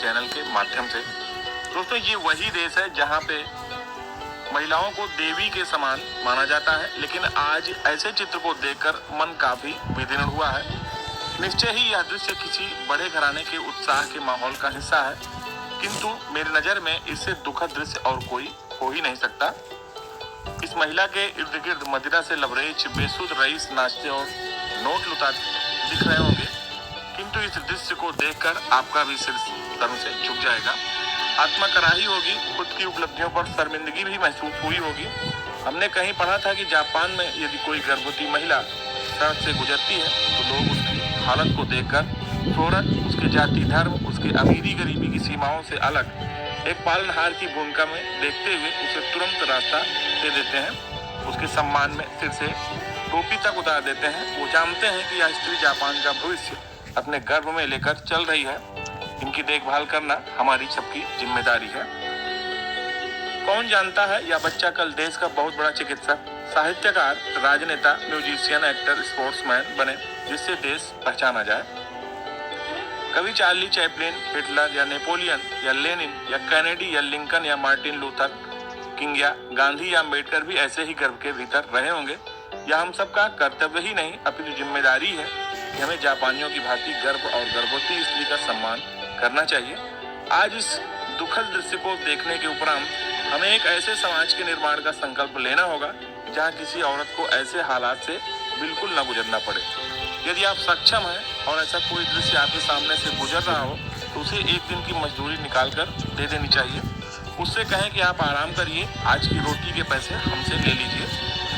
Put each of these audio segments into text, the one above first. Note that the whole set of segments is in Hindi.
चैनल के माध्यम से। दोस्तों, ये वही देश है जहाँ पे महिलाओं को देवी के समान माना जाता है, लेकिन आज ऐसे चित्र को देखकर मन काफी विदीर्ण हुआ है। निश्चय ही यह दृश्य किसी बड़े घराने के उत्साह के माहौल का हिस्सा है, किंतु मेरी नजर में इससे दुखद दृश्य और कोई हो ही नहीं सकता। इस महिला के इर्द गिर्द मदिरा से लबरेज बेसुध रईस नाचते और नोट लुटाते दिख रहे होंगे, किंतु इस दृश्य को देखकर आपका भी सिर धर्म से झुक जाएगा। आत्मा कराही होगी, खुद की उपलब्धियों पर शर्मिंदगी भी महसूस हुई होगी। हमने कहीं पढ़ा था कि जापान में यदि कोई गर्भवती महिला सड़क से गुजरती है तो लोग उसकी हालत को देखकर शोहरत, उसके जाति धर्म, उसके अमीरी गरीबी की सीमाओं से अलग एक पालनहार की भूमिका में देखते हुए उसे तुरंत रास्ता दे देते हैं। उसके सम्मान में सिर से टोपी तक उतार देते हैं। वो जानते हैं कि यह स्त्री जापान का भविष्य अपने गर्भ में लेकर चल रही है। इनकी देखभाल करना हमारी सबकी जिम्मेदारी है। कौन जानता है यह बच्चा कल देश का बहुत बड़ा चिकित्सक, साहित्यकार, राजनेता, म्यूजिशियन, एक्टर, स्पोर्ट्समैन बने, जिससे देश पहचाना जाए। कभी चार्ली चैपलिन, हिटलर या नेपोलियन या लेनिन या कैनेडी या लिंकन या मार्टिन लूथर किंग या गांधी या अम्बेडकर भी ऐसे ही गर्भ के भीतर रहे होंगे। यह हम सबका कर्तव्य ही नहीं अपितु जिम्मेदारी है कि हमें जापानियों की भांति गर्भ और गर्भवती स्त्री का सम्मान करना चाहिए। आज इस दुखद दृश्य को देखने के उपरांत हमें एक ऐसे समाज के निर्माण का संकल्प लेना होगा जहां किसी औरत को ऐसे हालात से बिल्कुल न गुजरना पड़े। यदि आप सक्षम हैं और ऐसा कोई दृश्य आपके सामने से गुजर रहा हो तो उसे एक दिन की मजदूरी निकालकर दे देनी चाहिए। उससे कहें कि आप आराम करिए, आज की रोटी के पैसे हमसे ले लीजिए।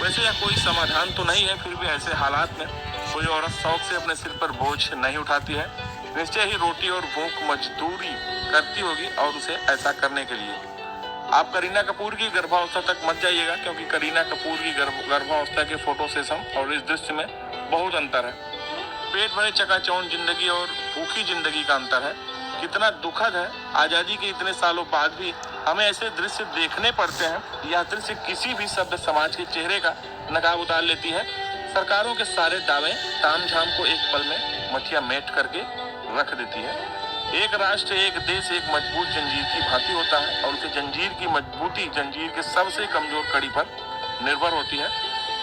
वैसे यह कोई समाधान तो नहीं है, फिर भी ऐसे हालात में कोई औरत शौक से अपने सिर पर बोझ नहीं उठाती है। निश्चय ही रोटी और भूख मजदूरी करती होगी और उसे ऐसा करने के लिए आप करीना कपूर की गर्भावस्था तक मत जाइएगा, क्योंकि करीना कपूर की गर्भावस्था के फोटो सेशन और इस दृश्य में बहुत अंतर है। पेट भरे चकाचौंध जिंदगी और भूखी जिंदगी का अंतर है। कितना दुखद है, आजादी के इतने सालों बाद भी हमें ऐसे दृश्य देखने पड़ते हैं। यह दृश्य किसी भी सभ्य समाज के चेहरे का नकाब उतार लेती है। सरकारों के सारे दावे तामझाम को एक पल में मठिया मेट करके रख देती है। एक राष्ट्र, एक देश एक मजबूत जंजीर की भांति होता है और उसे जंजीर की मजबूती जंजीर के सबसे कमजोर कड़ी पर निर्भर होती है,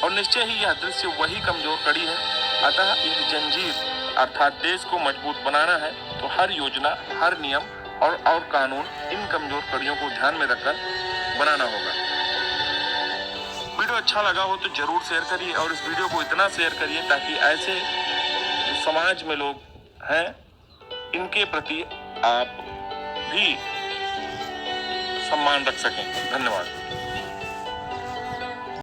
और निश्चय ही यह दृश्य वही कमजोर कड़ी है। अतः इस जंजीर अर्थात देश को मजबूत बनाना है तो हर योजना, हर नियम और कानून इन कमजोर कड़ियों को ध्यान में रखकर बनाना होगा। वीडियो अच्छा लगा हो तो जरूर शेयर करिए, और इस वीडियो को इतना शेयर करिए ताकि ऐसे जो समाज में लोग हैं इनके प्रति आप भी सम्मान रख सकें। धन्यवाद।